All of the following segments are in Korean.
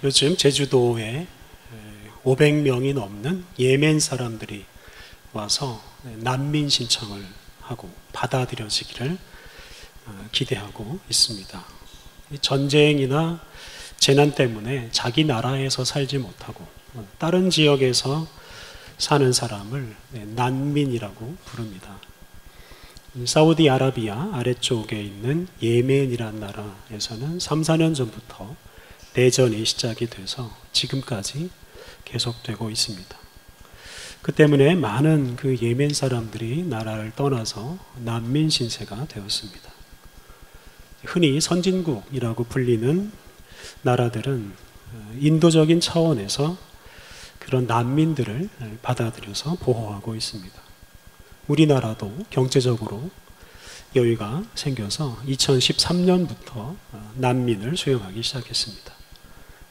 요즘 제주도에 500명이 넘는 예멘 사람들이 와서 난민 신청을 하고 받아들여지기를 기대하고 있습니다. 전쟁이나 재난 때문에 자기 나라에서 살지 못하고 다른 지역에서 사는 사람을 난민이라고 부릅니다. 사우디아라비아 아래쪽에 있는 예멘이라는 나라에서는 3, 4년 전부터 내전이 시작이 돼서 지금까지 계속되고 있습니다. 그 때문에 많은 그 예멘 사람들이 나라를 떠나서 난민 신세가 되었습니다. 흔히 선진국이라고 불리는 나라들은 인도적인 차원에서 그런 난민들을 받아들여서 보호하고 있습니다. 우리나라도 경제적으로 여유가 생겨서 2013년부터 난민을 수용하기 시작했습니다.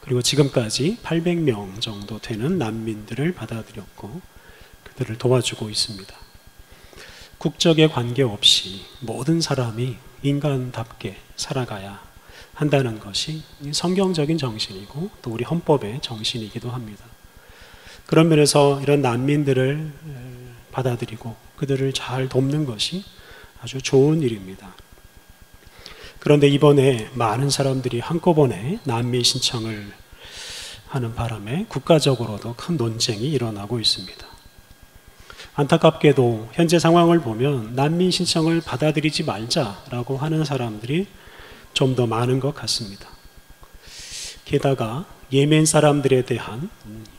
그리고 지금까지 800명 정도 되는 난민들을 받아들였고 그들을 도와주고 있습니다. 국적에 관계없이 모든 사람이 인간답게 살아가야 한다는 것이 성경적인 정신이고 또 우리 헌법의 정신이기도 합니다. 그런 면에서 이런 난민들을 받아들이고 그들을 잘 돕는 것이 아주 좋은 일입니다. 그런데 이번에 많은 사람들이 한꺼번에 난민 신청을 하는 바람에 국가적으로도 큰 논쟁이 일어나고 있습니다. 안타깝게도 현재 상황을 보면 난민 신청을 받아들이지 말자라고 하는 사람들이 좀 더 많은 것 같습니다. 게다가 예멘 사람들에 대한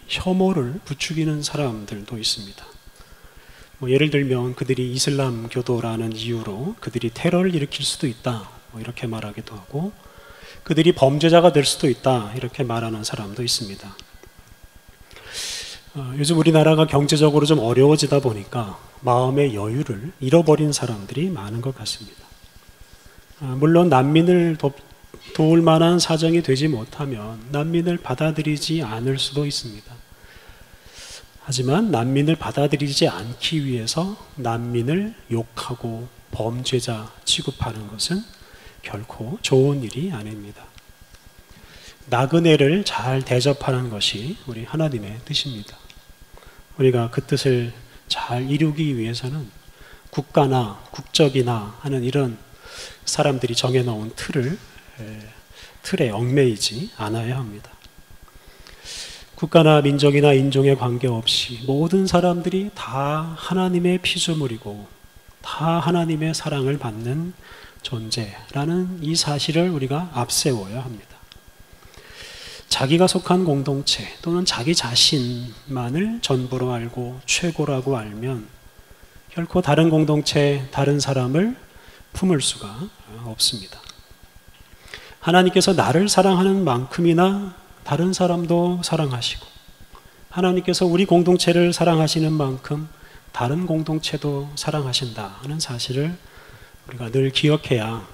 혐오를 부추기는 사람들도 있습니다. 예를 들면 그들이 이슬람 교도라는 이유로 그들이 테러를 일으킬 수도 있다 이렇게 말하기도 하고 그들이 범죄자가 될 수도 있다 이렇게 말하는 사람도 있습니다. 요즘 우리나라가 경제적으로 좀 어려워지다 보니까 마음의 여유를 잃어버린 사람들이 많은 것 같습니다. 물론 난민을 도울 만한 사정이 되지 못하면 난민을 받아들이지 않을 수도 있습니다. 하지만 난민을 받아들이지 않기 위해서 난민을 욕하고 범죄자 취급하는 것은 결코 좋은 일이 아닙니다. 나그네를 잘 대접하는 것이 우리 하나님의 뜻입니다. 우리가 그 뜻을 잘 이루기 위해서는 국가나 국적이나 하는 이런 사람들이 정해놓은 틀에 얽매이지 않아야 합니다. 국가나 민족이나 인종에 관계없이 모든 사람들이 다 하나님의 피조물이고 다 하나님의 사랑을 받는 존재라는 이 사실을 우리가 앞세워야 합니다. 자기가 속한 공동체 또는 자기 자신만을 전부로 알고 최고라고 알면 결코 다른 공동체, 다른 사람을 품을 수가 없습니다. 하나님께서 나를 사랑하는 만큼이나 다른 사람도 사랑하시고 하나님께서 우리 공동체를 사랑하시는 만큼 다른 공동체도 사랑하신다 하는 사실을 우리가 늘 기억해야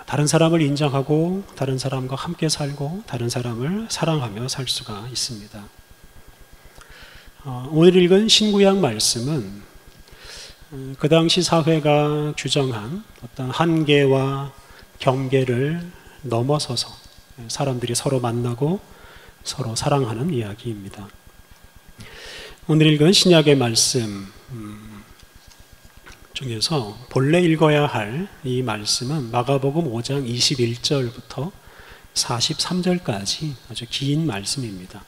다른 사람을 인정하고 다른 사람과 함께 살고 다른 사람을 사랑하며 살 수가 있습니다. 오늘 읽은 신구약 말씀은 그 당시 사회가 규정한 어떤 한계와 경계를 넘어서서 사람들이 서로 만나고 서로 사랑하는 이야기입니다. 오늘 읽은 신약의 말씀 중에서 본래 읽어야 할 이 말씀은 마가복음 5장 21절부터 43절까지 아주 긴 말씀입니다.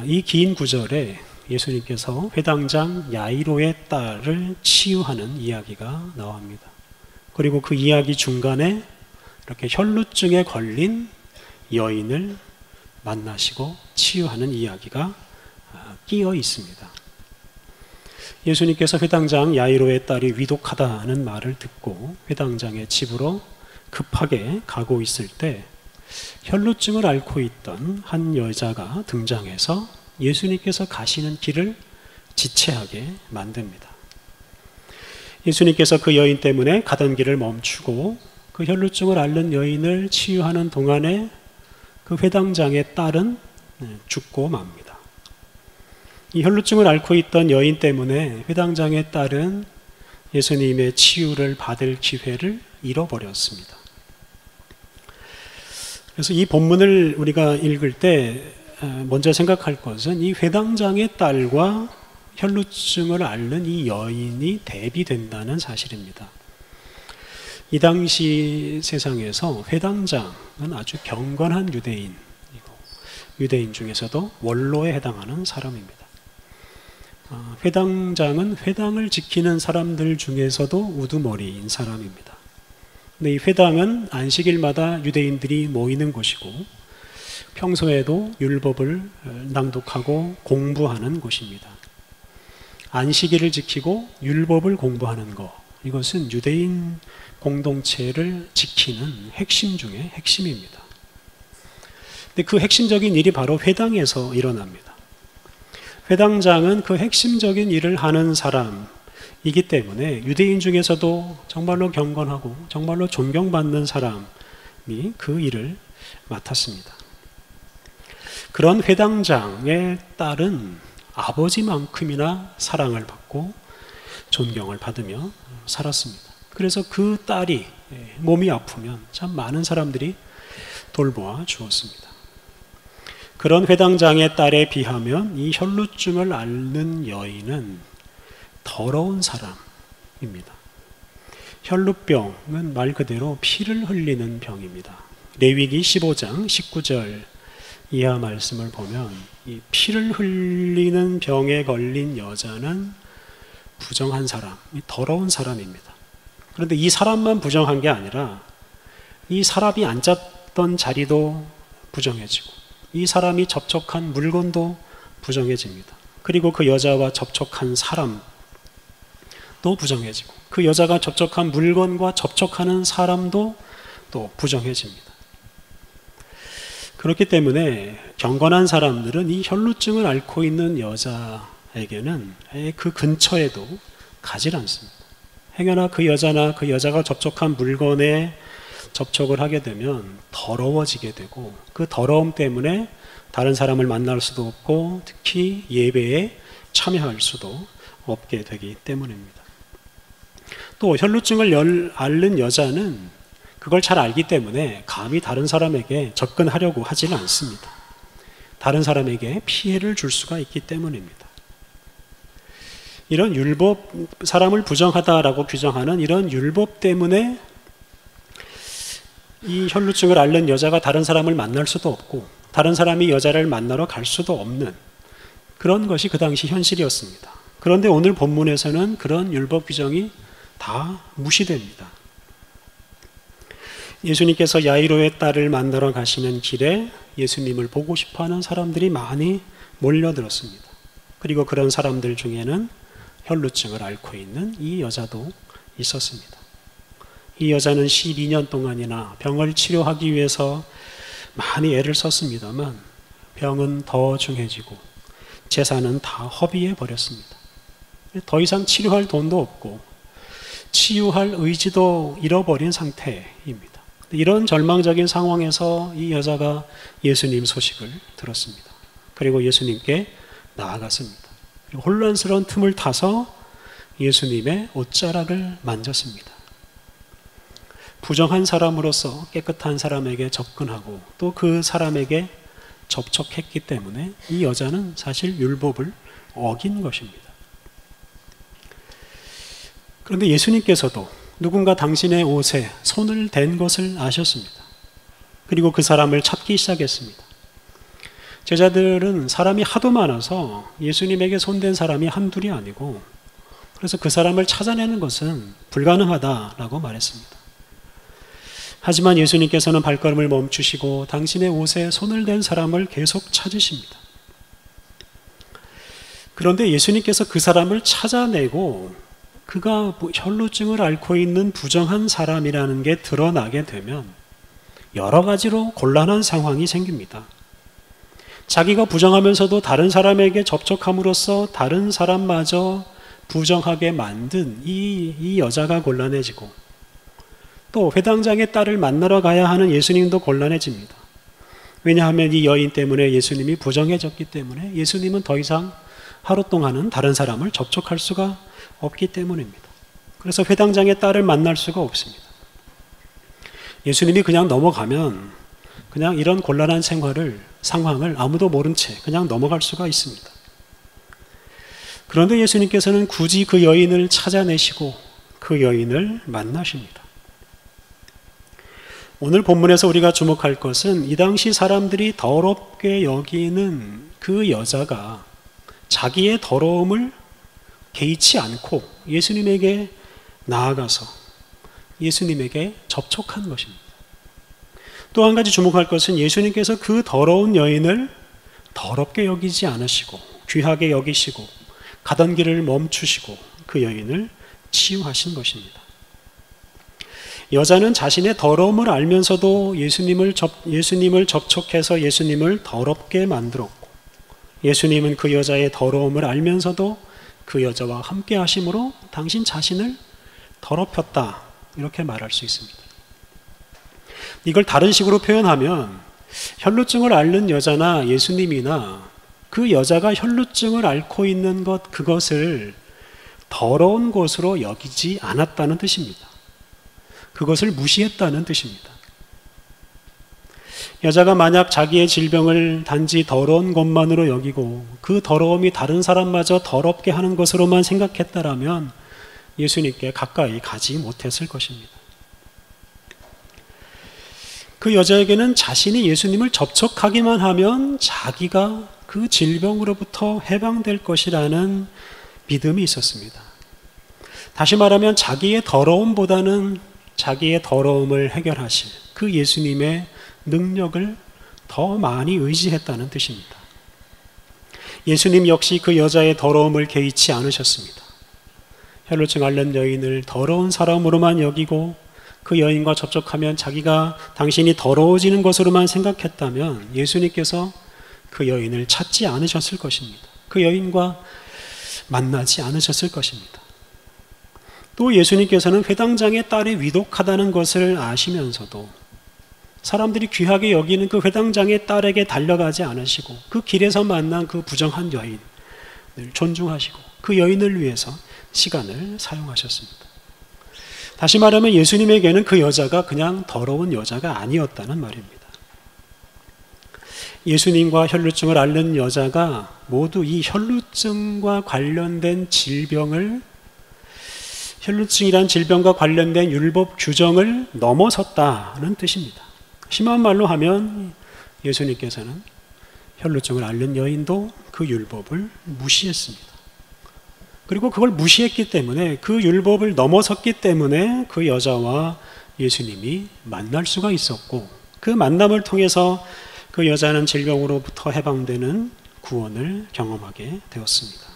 이 긴 구절에 예수님께서 회당장 야이로의 딸을 치유하는 이야기가 나옵니다. 그리고 그 이야기 중간에 이렇게 혈루증에 걸린 여인을 만나시고 치유하는 이야기가 끼어 있습니다. 예수님께서 회당장 야이로의 딸이 위독하다는 말을 듣고 회당장의 집으로 급하게 가고 있을 때 혈루증을 앓고 있던 한 여자가 등장해서 예수님께서 가시는 길을 지체하게 만듭니다. 예수님께서 그 여인 때문에 가던 길을 멈추고 그 혈루증을 앓는 여인을 치유하는 동안에 그 회당장의 딸은 죽고 맙니다. 이 혈루증을 앓고 있던 여인 때문에 회당장의 딸은 예수님의 치유를 받을 기회를 잃어버렸습니다. 그래서 이 본문을 우리가 읽을 때 먼저 생각할 것은 이 회당장의 딸과 혈루증을 앓는 이 여인이 대비된다는 사실입니다. 이 당시 세상에서 회당장은 아주 경건한 유대인이고, 유대인 중에서도 원로에 해당하는 사람입니다. 회당장은 회당을 지키는 사람들 중에서도 우두머리인 사람입니다. 근데 이 회당은 안식일마다 유대인들이 모이는 곳이고, 평소에도 율법을 낭독하고 공부하는 곳입니다. 안식일을 지키고 율법을 공부하는 것, 이것은 유대인 공동체를 지키는 핵심 중에 핵심입니다. 근데 그 핵심적인 일이 바로 회당에서 일어납니다. 회당장은 그 핵심적인 일을 하는 사람이기 때문에 유대인 중에서도 정말로 경건하고 정말로 존경받는 사람이 그 일을 맡았습니다. 그런 회당장의 딸은 아버지만큼이나 사랑을 받고 존경을 받으며 살았습니다. 그래서 그 딸이 몸이 아프면 참 많은 사람들이 돌보아 주었습니다. 그런 회당장의 딸에 비하면 이 혈루증을 앓는 여인은 더러운 사람입니다. 혈루병은 말 그대로 피를 흘리는 병입니다. 레위기 15장 19절 이하 말씀을 보면 이 피를 흘리는 병에 걸린 여자는 부정한 사람, 더러운 사람입니다. 그런데 이 사람만 부정한 게 아니라 이 사람이 앉았던 자리도 부정해지고 이 사람이 접촉한 물건도 부정해집니다. 그리고 그 여자와 접촉한 사람도 부정해지고 그 여자가 접촉한 물건과 접촉하는 사람도 또 부정해집니다. 그렇기 때문에 경건한 사람들은 이 혈루증을 앓고 있는 여자에게는 그 근처에도 가지 않습니다. 행여나 그 여자나 그 여자가 접촉한 물건에 접촉을 하게 되면 더러워지게 되고 그 더러움 때문에 다른 사람을 만날 수도 없고 특히 예배에 참여할 수도 없게 되기 때문입니다. 또 혈루증을 앓는 여자는 그걸 잘 알기 때문에 감히 다른 사람에게 접근하려고 하지는 않습니다. 다른 사람에게 피해를 줄 수가 있기 때문입니다. 이런 율법, 사람을 부정하다라고 규정하는 이런 율법 때문에 이 혈루증을 앓는 여자가 다른 사람을 만날 수도 없고 다른 사람이 여자를 만나러 갈 수도 없는 그런 것이 그 당시 현실이었습니다. 그런데 오늘 본문에서는 그런 율법 규정이 다 무시됩니다. 예수님께서 야이로의 딸을 만나러 가시는 길에 예수님을 보고 싶어하는 사람들이 많이 몰려들었습니다. 그리고 그런 사람들 중에는 혈루증을 앓고 있는 이 여자도 있었습니다. 이 여자는 12년 동안이나 병을 치료하기 위해서 많이 애를 썼습니다만 병은 더 중해지고 재산은 다 허비해 버렸습니다. 더 이상 치료할 돈도 없고 치유할 의지도 잃어버린 상태입니다. 이런 절망적인 상황에서 이 여자가 예수님 소식을 들었습니다. 그리고 예수님께 나아갔습니다. 그리고 혼란스러운 틈을 타서 예수님의 옷자락을 만졌습니다. 부정한 사람으로서 깨끗한 사람에게 접근하고 또 그 사람에게 접촉했기 때문에 이 여자는 사실 율법을 어긴 것입니다. 그런데 예수님께서도 누군가 당신의 옷에 손을 댄 것을 아셨습니다. 그리고 그 사람을 찾기 시작했습니다. 제자들은 사람이 하도 많아서 예수님에게 손댄 사람이 한둘이 아니고 그래서 그 사람을 찾아내는 것은 불가능하다라고 말했습니다. 하지만 예수님께서는 발걸음을 멈추시고 당신의 옷에 손을 댄 사람을 계속 찾으십니다. 그런데 예수님께서 그 사람을 찾아내고 그가 혈루증을 앓고 있는 부정한 사람이라는 게 드러나게 되면 여러 가지로 곤란한 상황이 생깁니다. 자기가 부정하면서도 다른 사람에게 접촉함으로써 다른 사람마저 부정하게 만든 이 여자가 곤란해지고 또 회당장의 딸을 만나러 가야 하는 예수님도 곤란해집니다. 왜냐하면 이 여인 때문에 예수님이 부정해졌기 때문에 예수님은 더 이상 하루 동안은 다른 사람을 접촉할 수가 없기 때문입니다. 그래서 회당장의 딸을 만날 수가 없습니다. 예수님이 그냥 넘어가면 그냥 이런 곤란한 상황을 아무도 모른 채 그냥 넘어갈 수가 있습니다. 그런데 예수님께서는 굳이 그 여인을 찾아내시고 그 여인을 만나십니다. 오늘 본문에서 우리가 주목할 것은 이 당시 사람들이 더럽게 여기는 그 여자가 자기의 더러움을 개의치 않고 예수님에게 나아가서 예수님에게 접촉한 것입니다. 또 한 가지 주목할 것은 예수님께서 그 더러운 여인을 더럽게 여기지 않으시고 귀하게 여기시고 가던 길을 멈추시고 그 여인을 치유하신 것입니다. 여자는 자신의 더러움을 알면서도 예수님을 접촉해서 예수님을 더럽게 만들었고, 예수님은 그 여자의 더러움을 알면서도 그 여자와 함께 하심으로 당신 자신을 더럽혔다, 이렇게 말할 수 있습니다. 이걸 다른 식으로 표현하면 혈루증을 앓는 여자나 예수님이나 그 여자가 혈루증을 앓고 있는 그것을 더러운 것으로 여기지 않았다는 뜻입니다. 그것을 무시했다는 뜻입니다. 여자가 만약 자기의 질병을 단지 더러운 것만으로 여기고 그 더러움이 다른 사람마저 더럽게 하는 것으로만 생각했다라면 예수님께 가까이 가지 못했을 것입니다. 그 여자에게는 자신이 예수님을 접촉하기만 하면 자기가 그 질병으로부터 해방될 것이라는 믿음이 있었습니다. 다시 말하면 자기의 더러움보다는 자기의 더러움을 해결하실 그 예수님의 능력을 더 많이 의지했다는 뜻입니다. 예수님 역시 그 여자의 더러움을 개의치 않으셨습니다. 혈루증 앓는 여인을 더러운 사람으로만 여기고 그 여인과 접촉하면 자기가 당신이 더러워지는 것으로만 생각했다면 예수님께서 그 여인을 찾지 않으셨을 것입니다. 그 여인과 만나지 않으셨을 것입니다. 또 예수님께서는 회당장의 딸이 위독하다는 것을 아시면서도 사람들이 귀하게 여기는 그 회당장의 딸에게 달려가지 않으시고 그 길에서 만난 그 부정한 여인을 존중하시고 그 여인을 위해서 시간을 사용하셨습니다. 다시 말하면 예수님에게는 그 여자가 그냥 더러운 여자가 아니었다는 말입니다. 예수님과 혈루증을 앓는 여자가 모두 이 혈루증과 관련된 혈루증이란 질병과 관련된 율법 규정을 넘어섰다는 뜻입니다. 심한 말로 하면 예수님께서는 혈루증을 앓는 여인도 그 율법을 무시했습니다. 그리고 그걸 무시했기 때문에 그 율법을 넘어섰기 때문에 그 여자와 예수님이 만날 수가 있었고 그 만남을 통해서 그 여자는 질병으로부터 해방되는 구원을 경험하게 되었습니다.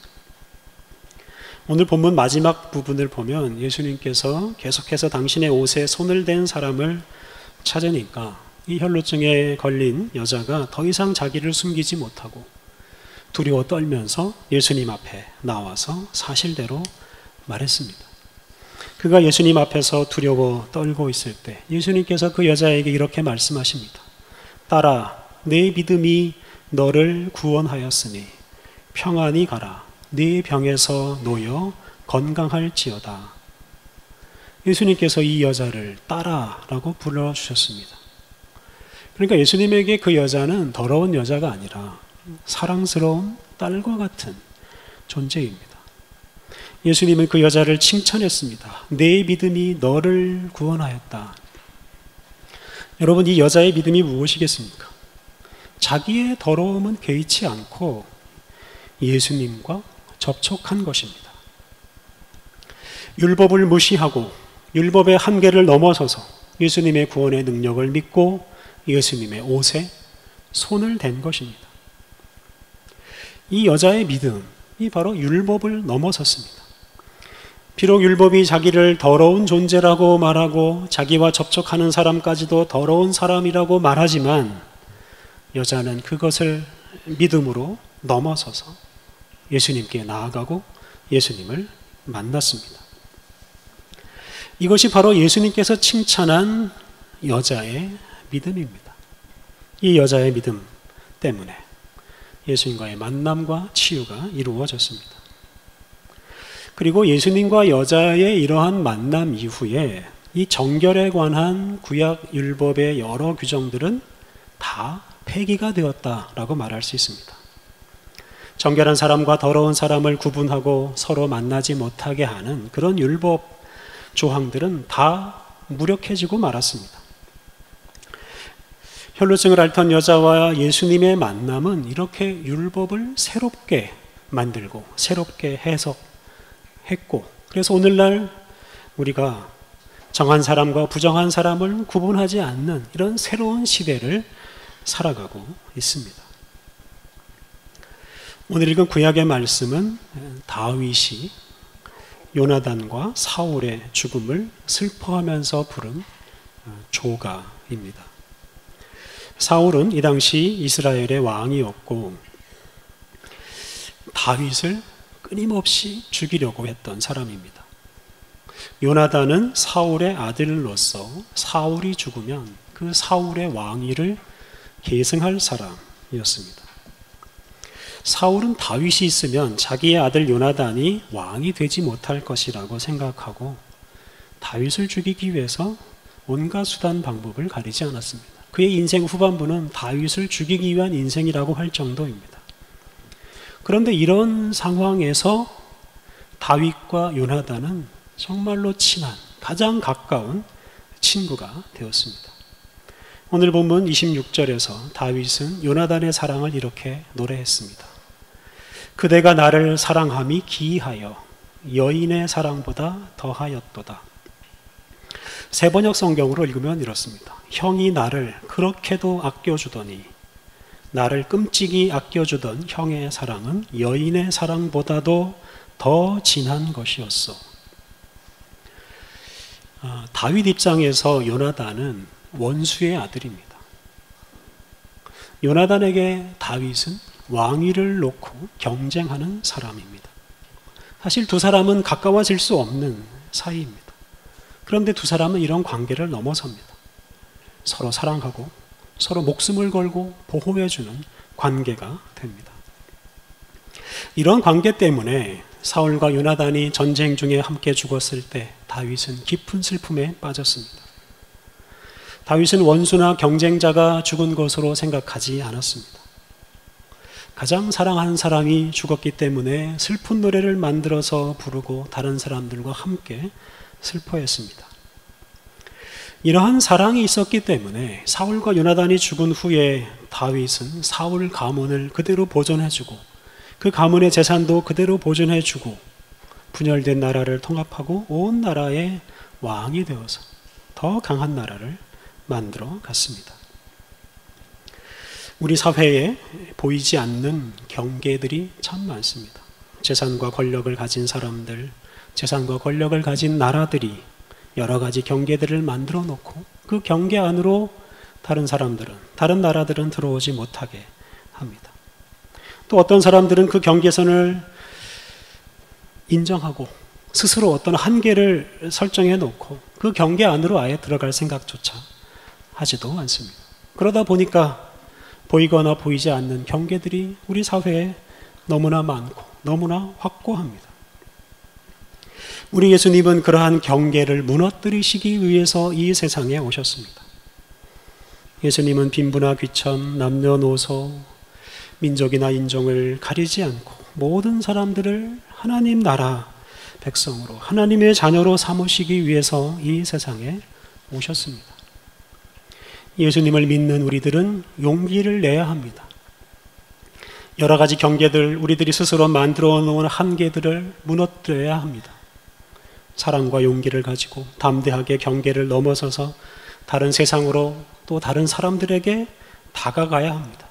오늘 본문 마지막 부분을 보면 예수님께서 계속해서 당신의 옷에 손을 댄 사람을 찾으니까 이 혈루증에 걸린 여자가 더 이상 자기를 숨기지 못하고 두려워 떨면서 예수님 앞에 나와서 사실대로 말했습니다. 그가 예수님 앞에서 두려워 떨고 있을 때 예수님께서 그 여자에게 이렇게 말씀하십니다. 딸아, 내 믿음이 너를 구원하였으니 평안히 가라. 네 병에서 놓여 건강할지어다. 예수님께서 이 여자를 딸아라고 불러주셨습니다. 그러니까 예수님에게 그 여자는 더러운 여자가 아니라 사랑스러운 딸과 같은 존재입니다. 예수님은 그 여자를 칭찬했습니다. 내 믿음이 너를 구원하였다. 여러분, 이 여자의 믿음이 무엇이겠습니까? 자기의 더러움은 개의치 않고 예수님과 접촉한 것입니다. 율법을 무시하고 율법의 한계를 넘어서서 예수님의 구원의 능력을 믿고 예수님의 옷에 손을 댄 것입니다. 이 여자의 믿음이 바로 율법을 넘어섰습니다. 비록 율법이 자기를 더러운 존재라고 말하고 자기와 접촉하는 사람까지도 더러운 사람이라고 말하지만 여자는 그것을 믿음으로 넘어서서 예수님께 나아가고 예수님을 만났습니다. 이것이 바로 예수님께서 칭찬한 여자의 믿음입니다. 이 여자의 믿음 때문에 예수님과의 만남과 치유가 이루어졌습니다. 그리고 예수님과 여자의 이러한 만남 이후에 이 정결에 관한 구약 율법의 여러 규정들은 다 폐기가 되었다라고 말할 수 있습니다. 정결한 사람과 더러운 사람을 구분하고 서로 만나지 못하게 하는 그런 율법 조항들은 다 무력해지고 말았습니다. 혈루증을 앓던 여자와 예수님의 만남은 이렇게 율법을 새롭게 만들고 새롭게 해석했고, 그래서 오늘날 우리가 정한 사람과 부정한 사람을 구분하지 않는 이런 새로운 시대를 살아가고 있습니다. 오늘 읽은 구약의 말씀은 다윗이 요나단과 사울의 죽음을 슬퍼하면서 부른 조가입니다. 사울은 이 당시 이스라엘의 왕이었고 다윗을 끊임없이 죽이려고 했던 사람입니다. 요나단은 사울의 아들로서 사울이 죽으면 그 사울의 왕위를 계승할 사람이었습니다. 사울은 다윗이 있으면 자기의 아들 요나단이 왕이 되지 못할 것이라고 생각하고 다윗을 죽이기 위해서 온갖 수단 방법을 가리지 않았습니다. 그의 인생 후반부는 다윗을 죽이기 위한 인생이라고 할 정도입니다. 그런데 이런 상황에서 다윗과 요나단은 정말로 친한, 가장 가까운 친구가 되었습니다. 오늘 본문 26절에서 다윗은 요나단의 사랑을 이렇게 노래했습니다. 그대가 나를 사랑함이 기이하여 여인의 사랑보다 더하였도다. 세번역 성경으로 읽으면 이렇습니다. 형이 나를 그렇게도 아껴주더니 나를 끔찍이 아껴주던 형의 사랑은 여인의 사랑보다도 더 진한 것이었어. 다윗 입장에서 요나단은 원수의 아들입니다. 요나단에게 다윗은 왕위를 놓고 경쟁하는 사람입니다. 사실 두 사람은 가까워질 수 없는 사이입니다. 그런데 두 사람은 이런 관계를 넘어섭니다. 서로 사랑하고 서로 목숨을 걸고 보호해주는 관계가 됩니다. 이런 관계 때문에 사울과 요나단이 전쟁 중에 함께 죽었을 때 다윗은 깊은 슬픔에 빠졌습니다. 다윗은 원수나 경쟁자가 죽은 것으로 생각하지 않았습니다. 가장 사랑하는 사람이 죽었기 때문에 슬픈 노래를 만들어서 부르고 다른 사람들과 함께 슬퍼했습니다. 이러한 사랑이 있었기 때문에 사울과 요나단이 죽은 후에 다윗은 사울 가문을 그대로 보존해주고 그 가문의 재산도 그대로 보존해주고 분열된 나라를 통합하고 온 나라의 왕이 되어서 더 강한 나라를 만들어 갔습니다. 우리 사회에 보이지 않는 경계들이 참 많습니다. 재산과 권력을 가진 사람들, 재산과 권력을 가진 나라들이 여러 가지 경계들을 만들어 놓고 그 경계 안으로 다른 사람들은, 다른 나라들은 들어오지 못하게 합니다. 또 어떤 사람들은 그 경계선을 인정하고 스스로 어떤 한계를 설정해 놓고 그 경계 안으로 아예 들어갈 생각조차 하지도 않습니다. 그러다 보니까 보이거나 보이지 않는 경계들이 우리 사회에 너무나 많고 너무나 확고합니다. 우리 예수님은 그러한 경계를 무너뜨리시기 위해서 이 세상에 오셨습니다. 예수님은 빈부나 귀천, 남녀노소, 민족이나 인종을 가리지 않고 모든 사람들을 하나님 나라 백성으로, 하나님의 자녀로 삼으시기 위해서 이 세상에 오셨습니다. 예수님을 믿는 우리들은 용기를 내야 합니다. 여러 가지 경계들, 우리들이 스스로 만들어 놓은 한계들을 무너뜨려야 합니다. 사랑과 용기를 가지고 담대하게 경계를 넘어서서 다른 세상으로 또 다른 사람들에게 다가가야 합니다.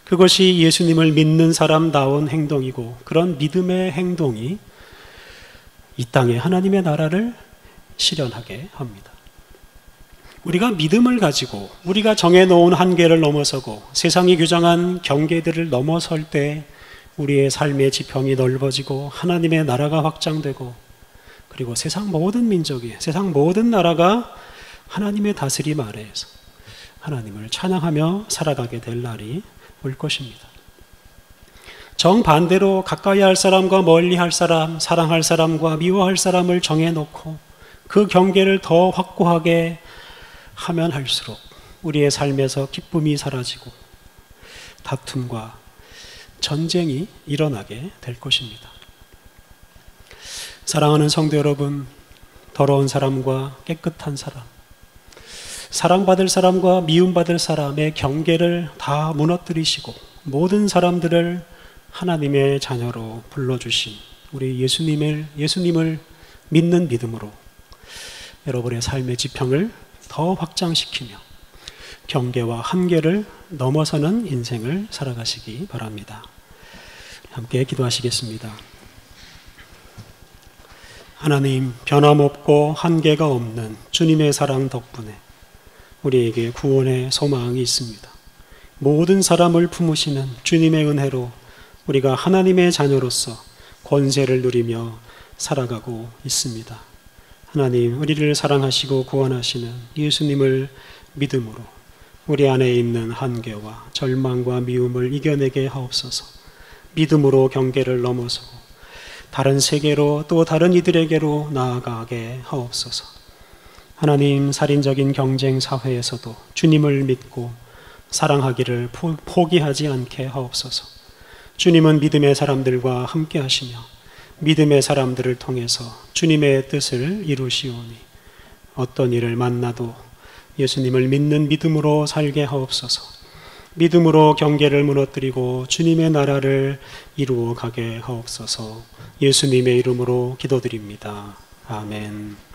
그것이 예수님을 믿는 사람다운 행동이고 그런 믿음의 행동이 이 땅에 하나님의 나라를 실현하게 합니다. 우리가 믿음을 가지고 우리가 정해놓은 한계를 넘어서고 세상이 규정한 경계들을 넘어설 때 우리의 삶의 지평이 넓어지고 하나님의 나라가 확장되고 그리고 세상 모든 민족이, 세상 모든 나라가 하나님의 다스림 아래에서 하나님을 찬양하며 살아가게 될 날이 올 것입니다. 정반대로 가까이 할 사람과 멀리 할 사람, 사랑할 사람과 미워할 사람을 정해놓고 그 경계를 더 확고하게 하면 할수록 우리의 삶에서 기쁨이 사라지고 다툼과 전쟁이 일어나게 될 것입니다. 사랑하는 성도 여러분, 더러운 사람과 깨끗한 사람, 사랑받을 사람과 미움받을 사람의 경계를 다 무너뜨리시고 모든 사람들을 하나님의 자녀로 불러주신 우리 예수님을 믿는 믿음으로 여러분의 삶의 지평을 더 확장시키며 경계와 한계를 넘어서는 인생을 살아가시기 바랍니다. 함께 기도하시겠습니다. 하나님, 변함없고 한계가 없는 주님의 사랑 덕분에 우리에게 구원의 소망이 있습니다. 모든 사람을 품으시는 주님의 은혜로 우리가 하나님의 자녀로서 권세를 누리며 살아가고 있습니다. 하나님, 우리를 사랑하시고 구원하시는 예수님을 믿음으로 우리 안에 있는 한계와 절망과 미움을 이겨내게 하옵소서. 믿음으로 경계를 넘어서고 다른 세계로 또 다른 이들에게로 나아가게 하옵소서. 하나님, 살인적인 경쟁 사회에서도 주님을 믿고 사랑하기를 포기하지 않게 하옵소서. 주님은 믿음의 사람들과 함께 하시며 믿음의 사람들을 통해서 주님의 뜻을 이루시오니 어떤 일을 만나도 예수님을 믿는 믿음으로 살게 하옵소서. 믿음으로 경계를 무너뜨리고 주님의 나라를 이루어 가게 하옵소서. 예수님의 이름으로 기도드립니다. 아멘.